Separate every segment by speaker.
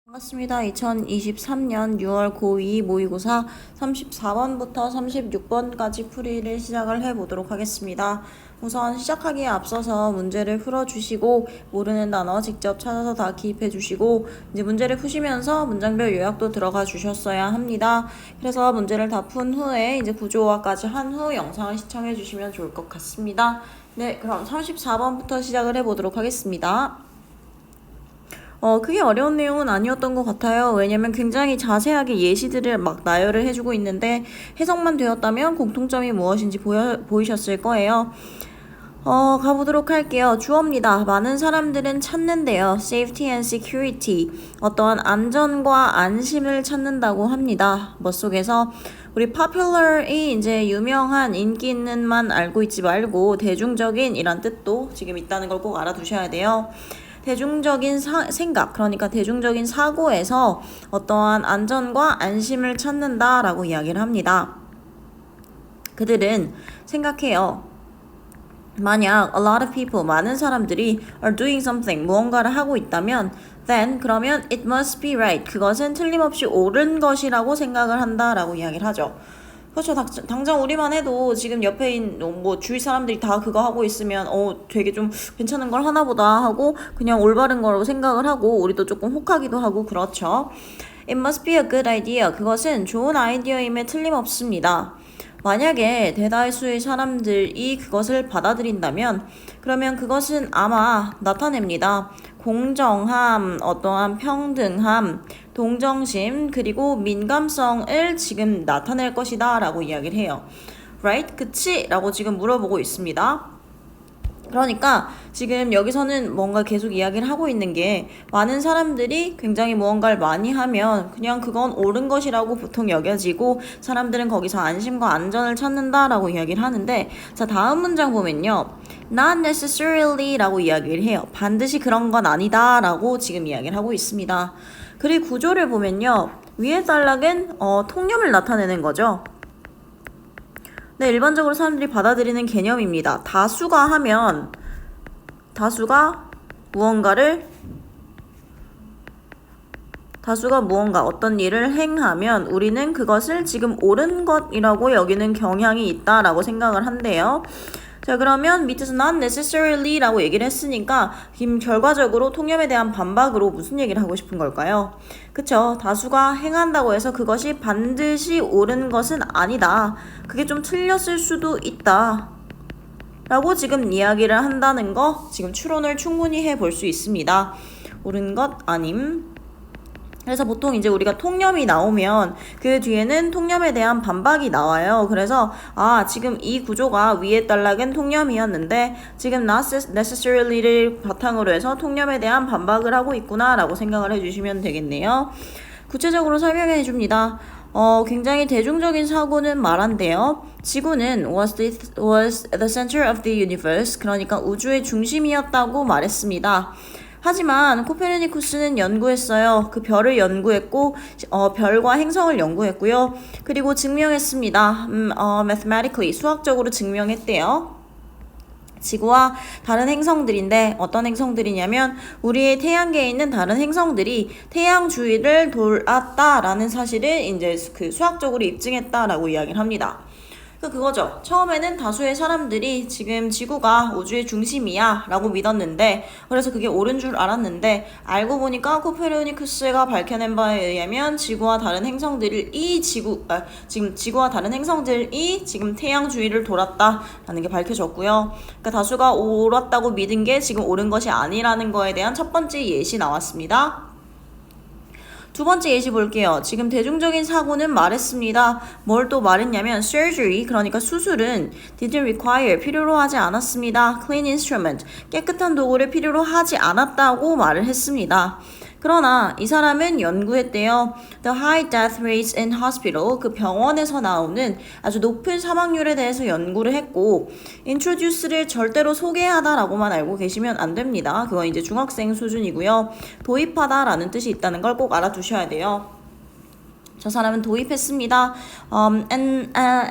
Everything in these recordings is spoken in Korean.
Speaker 1: 반갑습니다. 2023년 6월 고2 모의고사 34번부터 36번까지 풀이를 시작을 해보도록 하겠습니다. 우선 시작하기에 앞서서 문제를 풀어주시고 모르는 단어 직접 찾아서 다 기입해주시고 이제 문제를 푸시면서 문장별 요약도 들어가 주셨어야 합니다. 그래서 문제를 다 푼 후에 이제 구조화까지 한 후 영상을 시청해 주시면 좋을 것 같습니다. 네, 그럼 34번부터 시작을 해보도록 하겠습니다. 크게 어려운 내용은 아니었던 것 같아요. 왜냐면 굉장히 자세하게 예시들을 막 나열을 해주고 있는데 해석만 되었다면 공통점이 무엇인지 보이셨을 거예요. 가보도록 할게요. 주어입니다. 많은 사람들은 찾는데요. Safety and security. 어떠한 안전과 안심을 찾는다고 합니다. 뭐 속에서 우리 popular이 이제 유명한 인기 있는만 알고 있지 말고 대중적인 이란 뜻도 지금 있다는 걸 꼭 알아두셔야 돼요. 대중적인 생각, 그러니까 대중적인 사고에서 어떠한 안전과 안심을 찾는다라고 이야기를 합니다. 그들은 생각해요. 만약 a lot of people, 많은 사람들이 are doing something, 무언가를 하고 있다면 then, 그러면 it must be right, 그것은 틀림없이 옳은 것이라고 생각을 한다라고 이야기를 하죠. 그렇죠. 당장 우리만 해도 지금 옆에 있는 뭐 주위 사람들이 다 그거 하고 있으면 되게 좀 괜찮은 걸 하나 보다 하고 그냥 올바른 거라고 생각을 하고 우리도 조금 혹하기도 하고 그렇죠. It must be a good idea. 그것은 좋은 아이디어임에 틀림없습니다. 만약에 대다수의 사람들이 그것을 받아들인다면 그러면 그것은 아마 나타냅니다. 공정함, 어떠한 평등함, 동정심, 그리고 민감성을 지금 나타낼 것이다 라고 이야기를 해요. Right? 그치? 라고 지금 물어보고 있습니다. 그러니까 지금 여기서는 뭔가 계속 이야기를 하고 있는 게 많은 사람들이 굉장히 무언가를 많이 하면 그냥 그건 옳은 것이라고 보통 여겨지고 사람들은 거기서 안심과 안전을 찾는다라고 이야기를 하는데 자 다음 문장 보면요. Not necessarily 라고 이야기를 해요. 반드시 그런 건 아니다 라고 지금 이야기를 하고 있습니다. 그리고 구조를 보면요. 위의 단락은 통념을 나타내는 거죠. 네, 일반적으로 사람들이 받아들이는 개념입니다. 다수가 무언가 어떤 일을 행하면 우리는 그것을 지금 옳은 것이라고 여기는 경향이 있다라고 생각을 한대요. 자 그러면 밑에서 not necessarily 라고 얘기를 했으니까 결과적으로 통념에 대한 반박으로 무슨 얘기를 하고 싶은 걸까요? 그쵸? 다수가 행한다고 해서 그것이 반드시 옳은 것은 아니다. 그게 좀 틀렸을 수도 있다. 라고 지금 이야기를 한다는 거 지금 추론을 충분히 해볼 수 있습니다. 옳은 것 아님. 그래서 보통 이제 우리가 통념이 나오면 그 뒤에는 통념에 대한 반박이 나와요. 그래서 지금 이 구조가 위에 단락은 통념이었는데 지금 not necessarily를 바탕으로 해서 통념에 대한 반박을 하고 있구나 라고 생각을 해주시면 되겠네요. 구체적으로 설명해 줍니다. 굉장히 대중적인 사고는 말한대요. 지구는 was the center of the universe, 그러니까 우주의 중심이었다고 말했습니다. 하지만 코페르니쿠스는 연구했어요. 그 별을 연구했고 별과 행성을 연구했고요. 그리고 증명했습니다. mathematically 수학적으로 증명했대요. 지구와 다른 행성들인데 어떤 행성들이냐면 우리의 태양계에 있는 다른 행성들이 태양 주위를 돌았다라는 사실을 이제 그 수학적으로 입증했다라고 이야기를 합니다. 그거죠. 처음에는 다수의 사람들이 지금 지구가 우주의 중심이야 라고 믿었는데 그래서 그게 옳은 줄 알았는데 알고 보니까 코페르니쿠스가 밝혀낸 바에 의하면 지금 지구와 다른 행성들이 지금 태양 주위를 돌았다라는 게 밝혀졌고요. 그러니까 다수가 옳았다고 믿은 게 지금 옳은 것이 아니라는 거에 대한 첫 번째 예시 나왔습니다. 두 번째 예시 볼게요. 지금 대중적인 사고는 말했습니다. 뭘 또 말했냐면 surgery, 그러니까 수술은 didn't require, 필요로 하지 않았습니다. clean instrument, 깨끗한 도구를 필요로 하지 않았다고 말을 했습니다. 그러나 이 사람은 연구했대요. The high death rates in hospital, 그 병원에서 나오는 아주 높은 사망률에 대해서 연구를 했고 introduce를 절대로 소개하다라고만 알고 계시면 안 됩니다. 그건 이제 중학생 수준이고요. 도입하다라는 뜻이 있다는 걸 꼭 알아두셔야 돼요. 저 사람은 도입했습니다.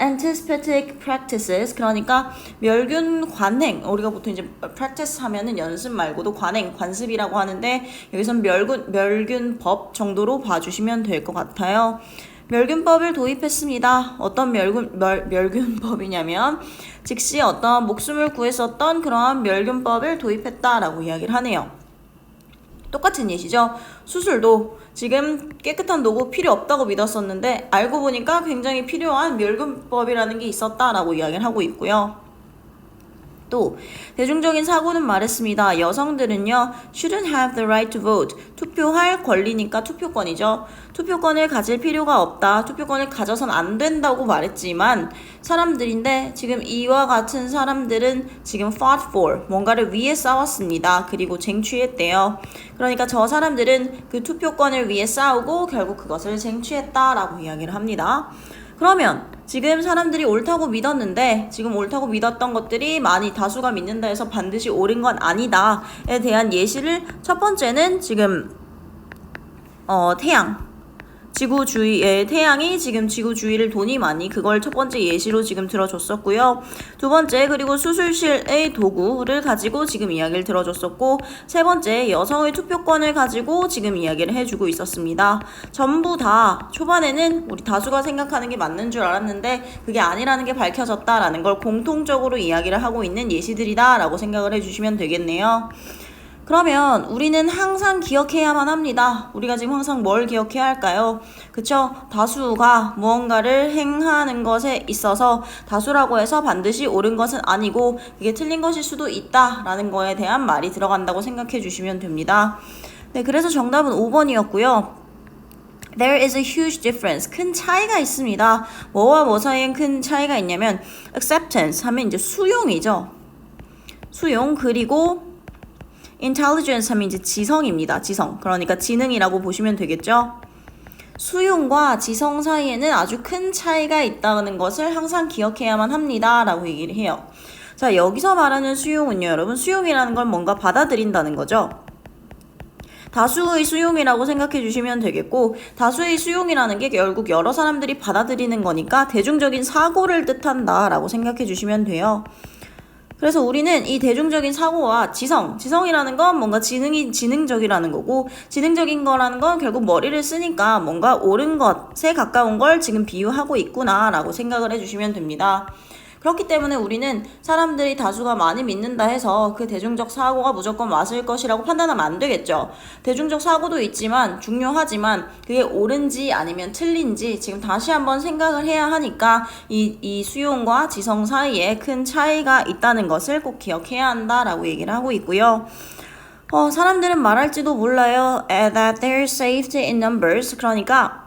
Speaker 1: Antiseptic practices, 그러니까 멸균 관행. 우리가 보통 이제 practice 하면은 연습 말고도 관행, 관습이라고 하는데 여기선 멸균법 정도로 봐주시면 될 것 같아요. 멸균법을 도입했습니다. 어떤 멸균법이냐면 즉시 어떤 목숨을 구했었던 그러한 멸균법을 도입했다라고 이야기를 하네요. 똑같은 예시죠. 수술도 지금 깨끗한 노고 필요 없다고 믿었었는데 알고 보니까 굉장히 필요한 멸균법이라는 게 있었다라고 이야기를 하고 있고요. 또 대중적인 사고는 말했습니다. 여성들은요 shouldn't have the right to vote. 투표할 권리니까 투표권이죠. 투표권을 가질 필요가 없다. 투표권을 가져선 안 된다고 말했지만 사람들인데 지금 이와 같은 사람들은 지금 fought for, 뭔가를 위해 싸웠습니다. 그리고 쟁취했대요. 그러니까 저 사람들은 그 투표권을 위해 싸우고 결국 그것을 쟁취했다라고 이야기를 합니다. 그러면 지금 사람들이 옳다고 믿었는데 지금 옳다고 믿었던 것들이 많이 다수가 믿는다 해서 반드시 옳은 건 아니다에 대한 예시를 첫 번째는 지금 태양 태양이 지금 지구 주위를 도니 많이, 그걸 첫 번째 예시로 지금 들어줬었고요. 두 번째, 그리고 수술실의 도구를 가지고 지금 이야기를 들어줬었고, 세 번째, 여성의 투표권을 가지고 지금 이야기를 해주고 있었습니다. 전부 다 초반에는 우리 다수가 생각하는 게 맞는 줄 알았는데 그게 아니라는 게 밝혀졌다라는 걸 공통적으로 이야기를 하고 있는 예시들이다 라고 생각을 해주시면 되겠네요. 그러면 우리는 항상 기억해야만 합니다. 우리가 지금 항상 뭘 기억해야 할까요? 그쵸? 다수가 무언가를 행하는 것에 있어서 다수라고 해서 반드시 옳은 것은 아니고 이게 틀린 것일 수도 있다라는 거에 대한 말이 들어간다고 생각해 주시면 됩니다. 네, 그래서 정답은 5번이었고요. There is a huge difference. 큰 차이가 있습니다. 뭐와 뭐 사이엔 큰 차이가 있냐면 acceptance 하면 이제 수용이죠. 수용, 그리고 intelligence 하면 이제 지성입니다. 지성. 그러니까 지능이라고 보시면 되겠죠. 수용과 지성 사이에는 아주 큰 차이가 있다는 것을 항상 기억해야만 합니다. 라고 얘기를 해요. 자, 여기서 말하는 수용은요, 여러분, 수용이라는 걸 뭔가 받아들인다는 거죠. 다수의 수용이라고 생각해 주시면 되겠고, 다수의 수용이라는 게 결국 여러 사람들이 받아들이는 거니까 대중적인 사고를 뜻한다 라고 생각해 주시면 돼요. 그래서 우리는 이 대중적인 사고와 지성이라는 건 뭔가 지능적이라는 거고, 지능적인 거라는 건 결국 머리를 쓰니까 뭔가 옳은 것에 가까운 걸 지금 비유하고 있구나 라고 생각을 해주시면 됩니다. 그렇기 때문에 우리는 사람들이 다수가 많이 믿는다 해서 그 대중적 사고가 무조건 맞을 것이라고 판단하면 안 되겠죠. 대중적 사고도 있지만 중요하지만 그게 옳은지 아니면 틀린지 지금 다시 한번 생각을 해야 하니까 이 수용과 지성 사이에 큰 차이가 있다는 것을 꼭 기억해야 한다라고 얘기를 하고 있고요. 사람들은 말할지도 몰라요. That they're saved in numbers. 그러니까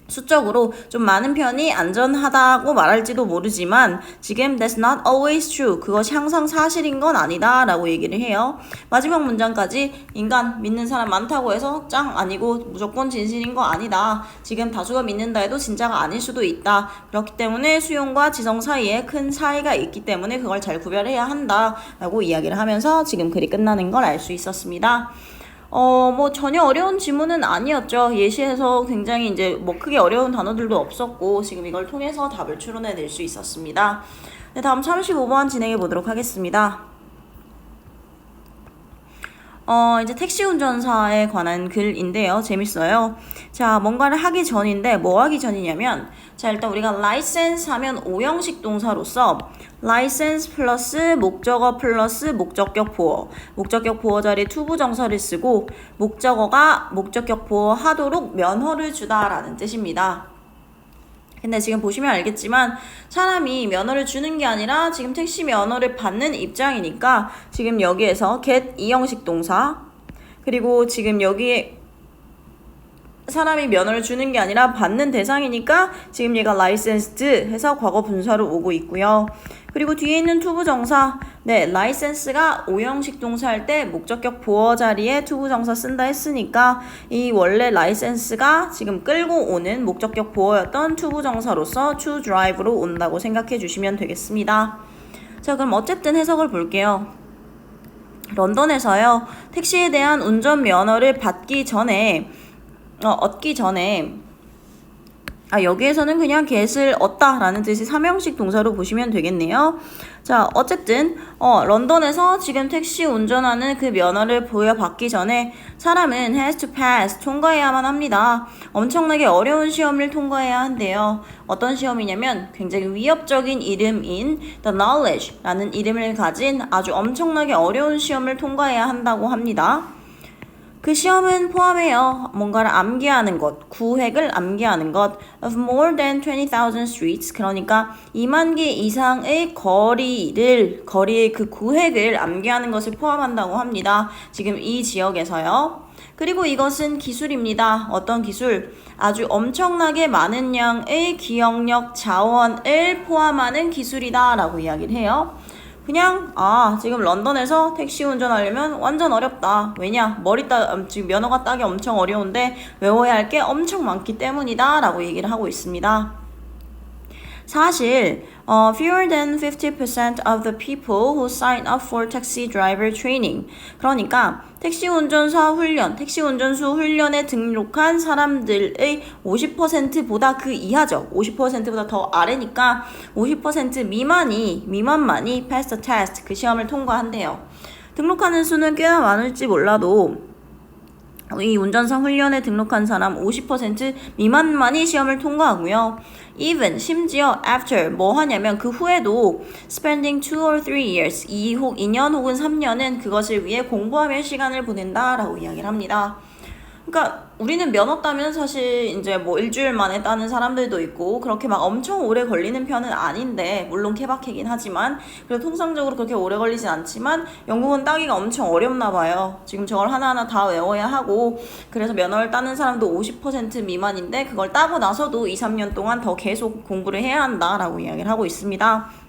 Speaker 1: 수적으로 좀 많은 편이 안전하다고 말할지도 모르지만 지금 that's not always true. 그것이 항상 사실인 건 아니다 라고 얘기를 해요. 마지막 문장까지 인간 믿는 사람 많다고 해서 짱 아니고 무조건 진실인 거 아니다. 지금 다수가 믿는다 해도 진짜가 아닐 수도 있다. 그렇기 때문에 수용과 지성 사이에 큰 차이가 있기 때문에 그걸 잘 구별해야 한다 라고 이야기를 하면서 지금 글이 끝나는 걸 알 수 있었습니다. 뭐 전혀 어려운 지문은 아니었죠. 예시에서 굉장히 이제 뭐 크게 어려운 단어들도 없었고 지금 이걸 통해서 답을 추론해낼 수 있었습니다. 네, 다음 35번 진행해 보도록 하겠습니다. 이제 택시 운전사에 관한 글인데요. 재밌어요. 자, 뭔가를 하기 전인데 뭐 하기 전이냐면 자, 일단 우리가 license 하면 오형식 동사로서 license 플러스 목적어 플러스 목적격 보어, 목적격 보어 자리에 투부정사를 쓰고 목적어가 목적격 보어 하도록 면허를 주다라는 뜻입니다. 근데 지금 보시면 알겠지만 사람이 면허를 주는 게 아니라 지금 택시 면허를 받는 입장이니까 지금 여기에서 get 이형식 동사, 그리고 지금 여기에 사람이 면허를 주는 게 아니라 받는 대상이니까 지금 얘가 licensed 해서 과거 분사로 오고 있고요. 그리고 뒤에 있는 투부정사, 네, license가 오형식 동사할 때 목적격 보어 자리에 투부정사 쓴다 했으니까 이 원래 license가 지금 끌고 오는 목적격 보어였던 투부정사로서 to drive로 온다고 생각해 주시면 되겠습니다. 자, 그럼 어쨌든 해석을 볼게요. 런던에서요, 택시에 대한 운전 면허를 얻기 전에 여기에서는 그냥 get을 얻다 라는 뜻이 삼형식 동사로 보시면 되겠네요. 자, 어쨌든 런던에서 지금 택시 운전하는 그 면허를 부여받기 전에 사람은 has to pass, 통과해야만 합니다. 엄청나게 어려운 시험을 통과해야 한대요. 어떤 시험이냐면 굉장히 위협적인 이름인 the knowledge 라는 이름을 가진 아주 엄청나게 어려운 시험을 통과해야 한다고 합니다. 그 시험은 포함해요. 뭔가를 암기하는 것, 구획을 암기하는 것, of more than 20,000 streets, 그러니까 2만 개 이상의 거리의 그 구획을 암기하는 것을 포함한다고 합니다. 지금 이 지역에서요. 그리고 이것은 기술입니다. 어떤 기술? 아주 엄청나게 많은 양의 기억력 자원을 포함하는 기술이다 라고 이야기를 해요. 그냥 지금 런던에서 택시 운전하려면 완전 어렵다. 왜냐? 지금 면허가 따기 엄청 어려운데 외워야 할 게 엄청 많기 때문이다 라고 얘기를 하고 있습니다. 사실 fewer than 50% of the people who sign up for taxi driver training. 그러니까 택시 운전수 훈련에 등록한 사람들의 50%보다 그 이하죠. 50%보다 더 아래니까 50% 미만만이 pass the test, 그 시험을 통과한대요. 등록하는 수는 꽤나 많을지 몰라도 이 운전사 훈련에 등록한 사람 50% 미만만이 시험을 통과하고요. even, 심지어 after, 뭐 하냐면 그 후에도 spending 2 or 3 years, 2년 혹은 3년은 그것을 위해 공부하며 시간을 보낸다 라고 이야기를 합니다. 그러니까 우리는 면허 따면 사실 이제 뭐 일주일 만에 따는 사람들도 있고 그렇게 막 엄청 오래 걸리는 편은 아닌데, 물론 케바케긴 하지만 그래도 통상적으로 그렇게 오래 걸리진 않지만 영국은 따기가 엄청 어렵나 봐요. 지금 저걸 하나하나 다 외워야 하고, 그래서 면허를 따는 사람도 50% 미만인데 그걸 따고 나서도 2, 3년 동안 더 계속 공부를 해야 한다라고 이야기를 하고 있습니다.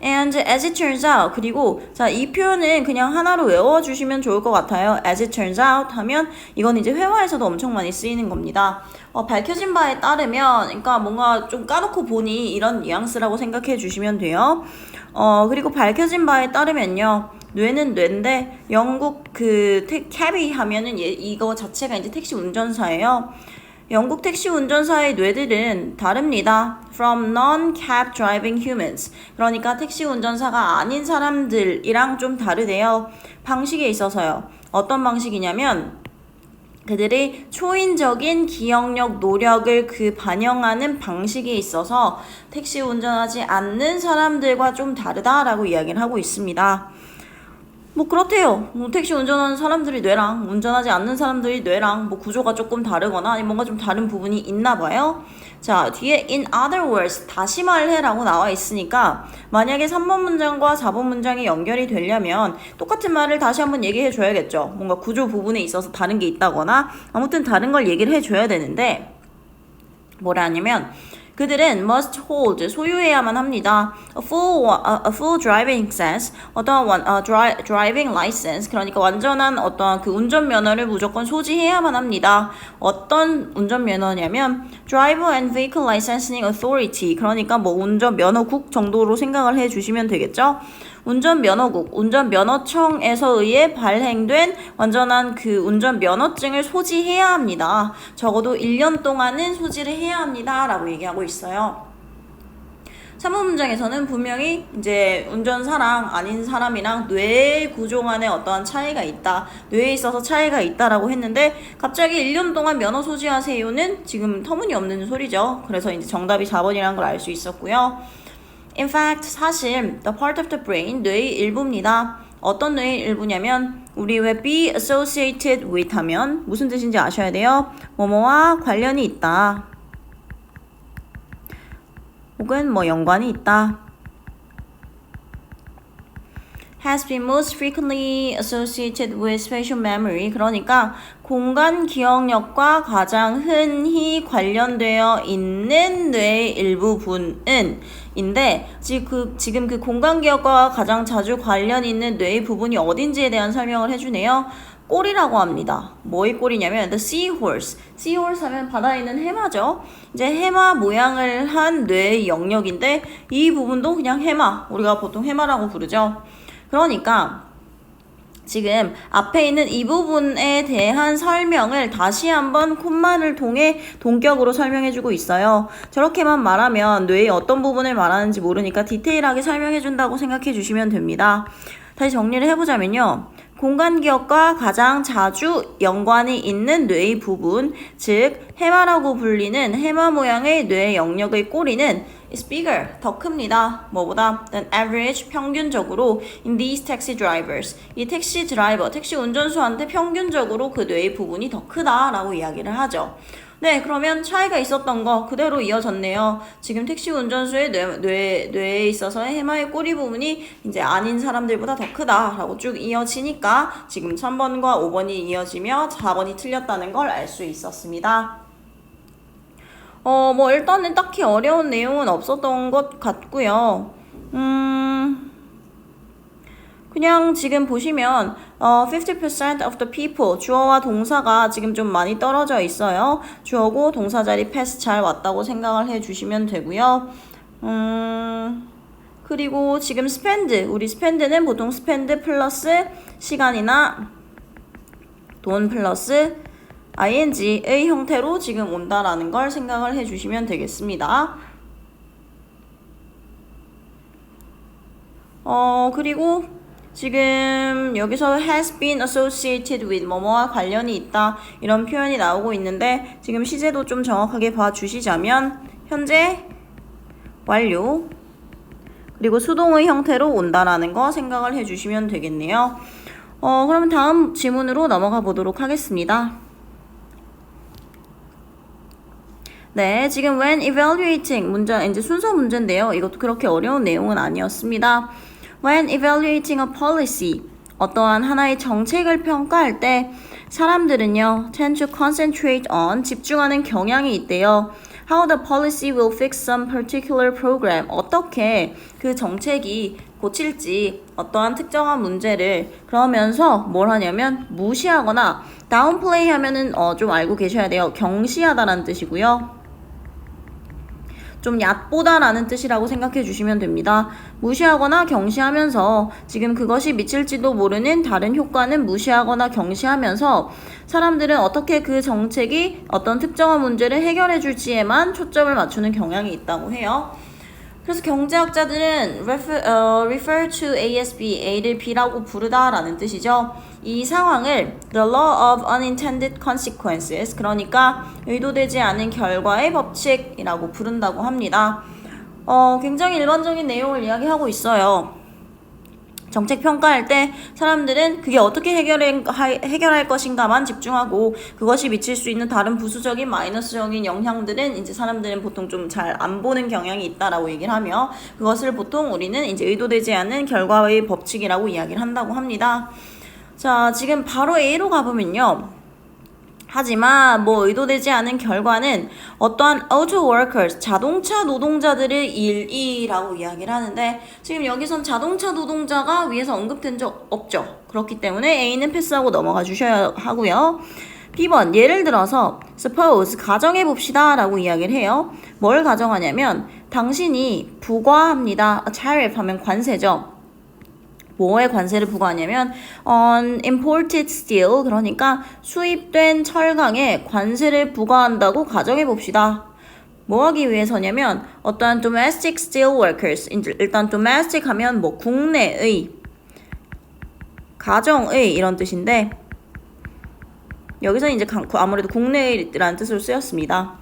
Speaker 1: And as it turns out, 그리고 이 표현은 그냥 하나로 외워주시면 좋을 것 같아요. As it turns out 하면 이건 이제 회화에서도 엄청 많이 쓰이는 겁니다. 밝혀진 바에 따르면, 그러니까 뭔가 좀 까놓고 보니 이런 뉘앙스라고 생각해 주시면 돼요. 그리고 밝혀진 바에 따르면요. 뇌는 뇌인데 영국 cabby 하면은 이거 자체가 이제 택시 운전사예요. 영국 택시 운전사의 뇌들은 다릅니다. From non-cab driving humans. 그러니까 택시 운전사가 아닌 사람들이랑 좀 다르대요. 방식에 있어서요. 어떤 방식이냐면 그들이 초인적인 기억력 노력을 반영하는 방식에 있어서 택시 운전하지 않는 사람들과 좀 다르다라고 이야기를 하고 있습니다. 뭐 그렇대요. 택시 운전하는 사람들이 뇌랑 운전하지 않는 사람들이 뇌랑 구조가 조금 다르거나 아니면 뭔가 좀 다른 부분이 있나 봐요. 자, 뒤에 in other words, 다시 말해라고 나와 있으니까 만약에 3번 문장과 4번 문장이 연결이 되려면 똑같은 말을 다시 한번 얘기해 줘야겠죠. 뭔가 구조 부분에 있어서 다른 게 있다거나 아무튼 다른 걸 얘기를 해 줘야 되는데, 뭐라 하냐면 그들은 must hold, 소유해야만 합니다. A full driving license, driving license, 그러니까 완전한 운전면허를 무조건 소지해야만 합니다. 어떤 운전면허냐면 Driver and Vehicle Licensing Authority, 그러니까 운전면허국 정도로 생각을 해주시면 되겠죠. 운전면허국, 운전면허청에서 의해 발행된 완전한 운전면허증을 소지해야 합니다. 적어도 1년 동안은 소지를 해야 합니다. 라고 얘기하고 있어요. 3번 문장에서는 분명히 이제 운전사랑 아닌 사람이랑 뇌 구조간에 어떠한 차이가 있다. 뇌에 있어서 차이가 있다라고 했는데 갑자기 1년 동안 면허 소지하세요는 지금 터무니없는 소리죠. 그래서 이제 정답이 4번이라는 걸 알 수 있었고요. In fact, 사실 the part of the brain, 뇌의 일부입니다. 어떤 뇌의 일부냐면 우리 왜 be associated with 하면 무슨 뜻인지 아셔야 돼요. 뭐뭐와 관련이 있다. 혹은 연관이 있다. has been most frequently associated with spatial memory. 그러니까 공간 기억력과 가장 흔히 관련되어 있는 뇌의 일부분은 인데 지금 그 공간 기억과 가장 자주 관련 있는 뇌의 부분이 어딘지에 대한 설명을 해주네요. 꼴이라고 합니다. 뭐의 꼴이냐면 the seahorse. seahorse 하면 바다에 있는 해마죠. 이제 해마 모양을 한 뇌의 영역인데 이 부분도 그냥 해마. 우리가 보통 해마라고 부르죠. 그러니까 지금 앞에 있는 이 부분에 대한 설명을 다시 한번 콤마를 통해 동격으로 설명해주고 있어요. 저렇게만 말하면 뇌의 어떤 부분을 말하는지 모르니까 디테일하게 설명해준다고 생각해 주시면 됩니다. 다시 정리를 해보자면요. 공간 기억과 가장 자주 연관이 있는 뇌의 부분, 즉 해마라고 불리는 해마 모양의 뇌의 영역의 꼬리는 is bigger, 더 큽니다. 뭐보다? than average, 평균적으로 in these taxi drivers. 이 택시 드라이버, 택시 운전수한테 평균적으로 그 뇌의 부분이 더 크다라고 이야기를 하죠. 네, 그러면 차이가 있었던 거 그대로 이어졌네요. 지금 택시 운전수의 뇌에 있어서의 해마의 꼬리 부분이 이제 아닌 사람들보다 더 크다라고 쭉 이어지니까 지금 3번과 5번이 이어지며 4번이 틀렸다는 걸 알 수 있었습니다. 뭐 일단은 딱히 어려운 내용은 없었던 것 같고요. 그냥 지금 보시면 50% of the people 주어와 동사가 지금 좀 많이 떨어져 있어요. 주어고 동사 자리 패스 잘 왔다고 생각을 해주시면 되고요. 그리고 지금 spend, 우리 spend는 보통 spend 플러스 시간이나 돈 플러스 ing의 형태로 지금 온다라는 걸 생각을 해주시면 되겠습니다. 그리고 지금 여기서 has been associated with 뭐뭐와 관련이 있다 이런 표현이 나오고 있는데 지금 시제도 좀 정확하게 봐주시자면 현재 완료 그리고 수동의 형태로 온다라는 거 생각을 해주시면 되겠네요. 그럼 다음 지문으로 넘어가 보도록 하겠습니다. 네, 지금 when evaluating 문제 이제 순서 문제인데요. 이것도 그렇게 어려운 내용은 아니었습니다. When evaluating a policy, 어떠한 하나의 정책을 평가할 때 사람들은요, tend to concentrate on, 집중하는 경향이 있대요. How the policy will fix some particular program, 어떻게 그 정책이 고칠지 어떠한 특정한 문제를 그러면서 뭘 하냐면 무시하거나 downplay 하면은 좀 알고 계셔야 돼요. 경시하다라는 뜻이고요. 좀 얕보다라는 뜻이라고 생각해 주시면 됩니다. 무시하거나 경시하면서 지금 그것이 미칠지도 모르는 다른 효과는 무시하거나 경시하면서 사람들은 어떻게 그 정책이 어떤 특정한 문제를 해결해 줄지에만 초점을 맞추는 경향이 있다고 해요. 그래서 경제학자들은 refer to A as B, A를 B라고 부르다라는 뜻이죠. 이 상황을 the law of unintended consequences, 그러니까 의도되지 않은 결과의 법칙이라고 부른다고 합니다. 굉장히 일반적인 내용을 이야기하고 있어요. 정책 평가할 때 사람들은 그게 어떻게 해결할 것인가만 집중하고 그것이 미칠 수 있는 다른 부수적인 마이너스적인 영향들은 이제 사람들은 보통 좀 잘 안 보는 경향이 있다라고 얘기를 하며 그것을 보통 우리는 이제 의도되지 않은 결과의 법칙이라고 이야기를 한다고 합니다. 자, 지금 바로 A로 가보면요. 하지만 뭐 의도되지 않은 결과는 어떠한 auto workers, 자동차 노동자들의 일이라고 이야기를 하는데 지금 여기선 자동차 노동자가 위에서 언급된 적 없죠. 그렇기 때문에 A는 패스하고 넘어가 주셔야 하고요. B번, 예를 들어서 suppose, 가정해 봅시다 라고 이야기를 해요. 뭘 가정하냐면 당신이 부과합니다. tariff 하면 관세죠. 뭐에 관세를 부과하냐면 on imported steel, 그러니까 수입된 철강에 관세를 부과한다고 가정해 봅시다. 뭐 하기 위해서냐면 어떠한 domestic steel workers, 일단 domestic 하면 뭐 국내의, 가정의 이런 뜻인데 여기서 이제 아무래도 국내의라는 뜻으로 쓰였습니다.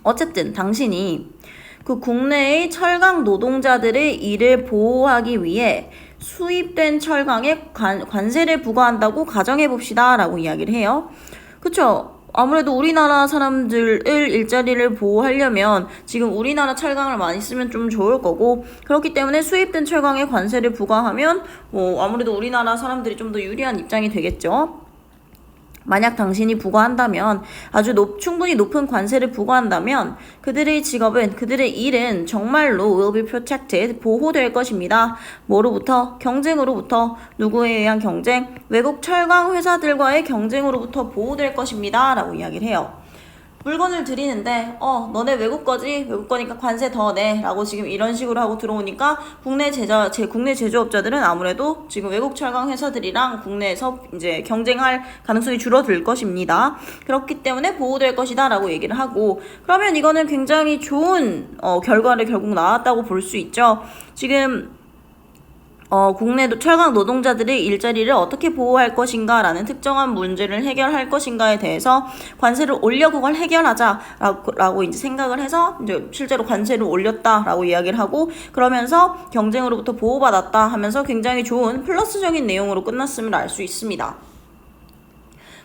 Speaker 1: 어쨌든 당신이 그 국내의 철강 노동자들의 일을 보호하기 위해 수입된 철강에 관세를 부과한다고 가정해봅시다 라고 이야기를 해요. 그쵸? 아무래도 우리나라 사람들을 일자리를 보호하려면 지금 우리나라 철강을 많이 쓰면 좀 좋을 거고 그렇기 때문에 수입된 철강에 관세를 부과하면 뭐 아무래도 우리나라 사람들이 좀 더 유리한 입장이 되겠죠. 만약 당신이 부과한다면 아주 충분히 높은 관세를 부과한다면 그들의 직업은 그들의 일은 정말로 will be protected 보호될 것입니다. 뭐로부터? 경쟁으로부터. 누구에 의한 경쟁? 외국 철강 회사들과의 경쟁으로부터 보호될 것입니다. 라고 이야기를 해요. 물건을 드리는데 너네 외국 거지? 외국 거니까 관세 더 내 라고 지금 이런 식으로 하고 들어오니까 국내 제조업자들은 아무래도 지금 외국 철강 회사들이랑 국내에서 이제 경쟁할 가능성이 줄어들 것입니다. 그렇기 때문에 보호될 것이다 라고 얘기를 하고, 그러면 이거는 굉장히 좋은 결과를 결국 나왔다고 볼 수 있죠. 지금 국내 철강 노동자들의 일자리를 어떻게 보호할 것인가 라는 특정한 문제를 해결할 것인가에 대해서 관세를 올려 그걸 해결하자라고 이제 생각을 해서 이제 실제로 관세를 올렸다라고 이야기를 하고, 그러면서 경쟁으로부터 보호받았다 하면서 굉장히 좋은 플러스적인 내용으로 끝났음을 알 수 있습니다.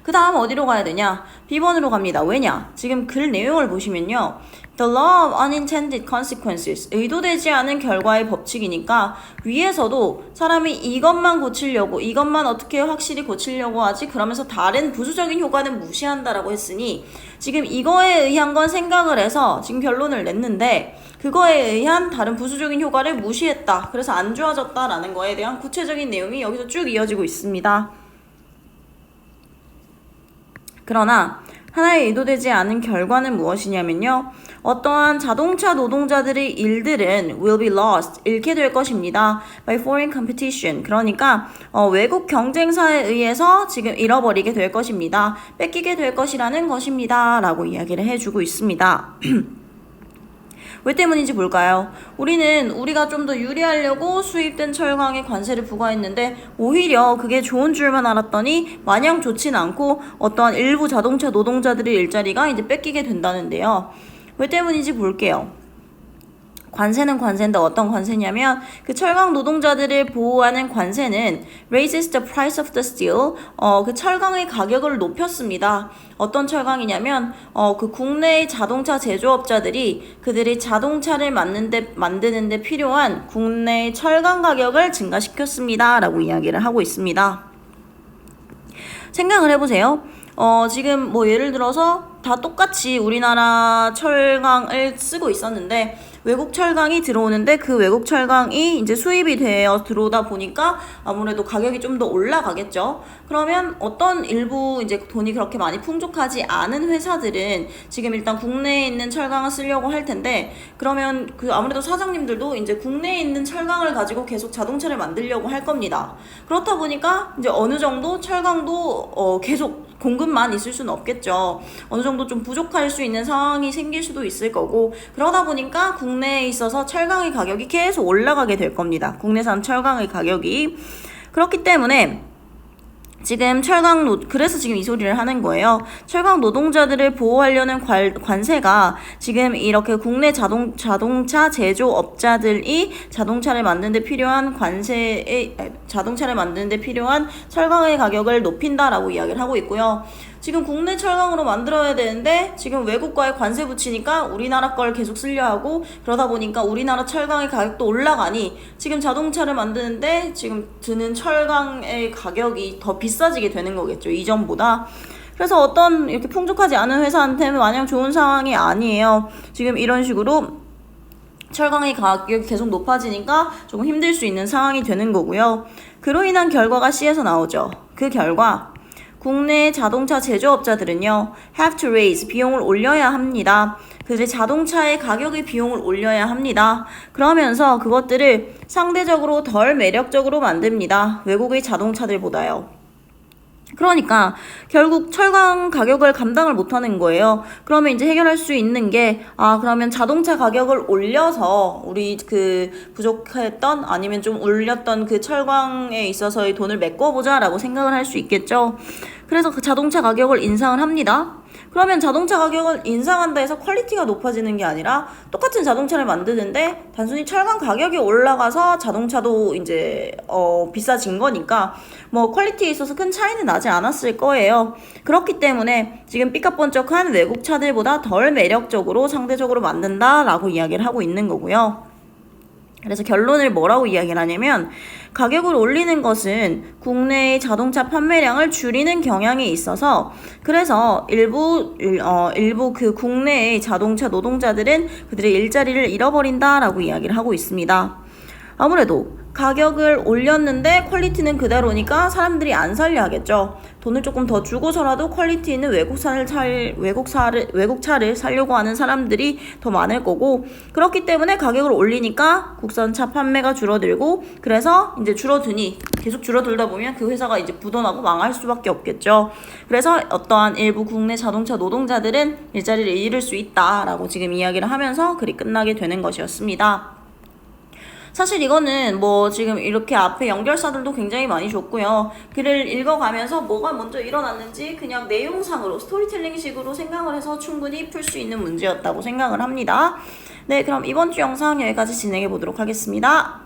Speaker 1: 그 다음 어디로 가야 되냐? B번으로 갑니다. 왜냐? 지금 글 내용을 보시면요. The law of unintended consequences, 의도되지 않은 결과의 법칙이니까 위에서도 사람이 이것만 고치려고, 이것만 어떻게 확실히 고치려고 하지? 그러면서 다른 부수적인 효과는 무시한다라고 했으니 지금 이거에 의한 건 생각을 해서 지금 결론을 냈는데 그거에 의한 다른 부수적인 효과를 무시했다. 그래서 안 좋아졌다라는 거에 대한 구체적인 내용이 여기서 쭉 이어지고 있습니다. 그러나 하나의 의도되지 않은 결과는 무엇이냐면요. 어떠한 자동차 노동자들의 일들은 will be lost, 잃게 될 것입니다. by foreign competition. 그러니까 외국 경쟁사에 의해서 지금 잃어버리게 될 것입니다. 뺏기게 될 것이라는 것입니다. 라고 이야기를 해주고 있습니다. 왜 때문인지 볼까요? 우리가 좀 더 유리하려고 수입된 철강에 관세를 부과했는데 오히려 그게 좋은 줄만 알았더니 마냥 좋진 않고 어떠한 일부 자동차 노동자들의 일자리가 이제 뺏기게 된다는데요. 왜 때문인지 볼게요. 관세는 관세인데 어떤 관세냐면 그 철강 노동자들을 보호하는 관세는 raises the price of the steel, 그 철강의 가격을 높였습니다. 어떤 철강이냐면 그 국내의 자동차 제조업자들이 그들이 자동차를 만드는데 필요한 국내의 철강 가격을 증가시켰습니다. 라고 이야기를 하고 있습니다. 생각을 해보세요. 지금 뭐 예를 들어서 다 똑같이 우리나라 철강을 쓰고 있었는데 외국 철강이 들어오는데 그 외국 철강이 이제 수입이 되어 들어오다 보니까 아무래도 가격이 좀 더 올라가겠죠. 그러면 어떤 일부 이제 돈이 그렇게 많이 풍족하지 않은 회사들은 지금 일단 국내에 있는 철강을 쓰려고 할 텐데, 그러면 그 아무래도 사장님들도 이제 국내에 있는 철강을 가지고 계속 자동차를 만들려고 할 겁니다. 그렇다 보니까 이제 어느 정도 철강도 계속 공급만 있을 수는 없겠죠. 어느 정도 좀 부족할 수 있는 상황이 생길 수도 있을 거고, 그러다 보니까 국내에 있어서 철강의 가격이 계속 올라가게 될 겁니다. 국내산 철강의 가격이. 그렇기 때문에 지금 그래서 지금 이 소리를 하는 거예요. 철강 노동자들을 보호하려는 관세가 지금 이렇게 국내 자동차 제조업자들이 자동차를 만드는 데 필요한 철강의 가격을 높인다라고 이야기를 하고 있고요. 지금 국내 철강으로 만들어야 되는데 지금 외국과에 관세 붙이니까 우리나라 걸 계속 쓰려 하고, 그러다 보니까 우리나라 철강의 가격도 올라가니 지금 자동차를 만드는데 지금 드는 철강의 가격이 더 비싸지게 되는 거겠죠, 이전보다. 그래서 어떤 이렇게 풍족하지 않은 회사한테는 마냥 좋은 상황이 아니에요. 지금 이런 식으로 철강의 가격이 계속 높아지니까 조금 힘들 수 있는 상황이 되는 거고요. 그로 인한 결과가 C에서 나오죠. 그 결과 국내 자동차 제조업자들은요, have to raise, 비용을 올려야 합니다. 그들의 자동차의 가격의 비용을 올려야 합니다. 그러면서 그것들을 상대적으로 덜 매력적으로 만듭니다. 외국의 자동차들보다요. 그러니까 결국 철강 가격을 감당을 못하는 거예요. 그러면 이제 해결할 수 있는 게 그러면 자동차 가격을 올려서 우리 그 부족했던 아니면 좀 올렸던 그 철강에 있어서의 돈을 메꿔보자 라고 생각을 할 수 있겠죠. 그래서 그 자동차 가격을 인상을 합니다. 그러면 자동차 가격을 인상한다 해서 퀄리티가 높아지는 게 아니라 똑같은 자동차를 만드는데 단순히 철강 가격이 올라가서 자동차도 이제 비싸진 거니까 뭐 퀄리티에 있어서 큰 차이는 나지 않았을 거예요. 그렇기 때문에 지금 삐까뻔쩍한 외국 차들보다 덜 매력적으로 상대적으로 만든다라고 이야기를 하고 있는 거고요. 그래서 결론을 뭐라고 이야기를 하냐면, 가격을 올리는 것은 국내의 자동차 판매량을 줄이는 경향이 있어서, 그래서 일부 그 국내의 자동차 노동자들은 그들의 일자리를 잃어버린다라고 이야기를 하고 있습니다. 아무래도 가격을 올렸는데 퀄리티는 그대로니까 사람들이 안 살려 하겠죠. 돈을 조금 더 주고서라도 퀄리티 있는 외국차를 사려고 하는 사람들이 더 많을 거고, 그렇기 때문에 가격을 올리니까 국산차 판매가 줄어들고, 그래서 이제 줄어드니 계속 줄어들다 보면 그 회사가 이제 부도나고 망할 수밖에 없겠죠. 그래서 어떠한 일부 국내 자동차 노동자들은 일자리를 잃을 수 있다라고 지금 이야기를 하면서 글이 끝나게 되는 것이었습니다. 사실 이거는 뭐 지금 이렇게 앞에 연결사들도 굉장히 많이 줬고요. 글을 읽어가면서 뭐가 먼저 일어났는지 그냥 내용상으로 스토리텔링 식으로 생각을 해서 충분히 풀 수 있는 문제였다고 생각을 합니다. 네, 그럼 이번 주 영상 여기까지 진행해 보도록 하겠습니다.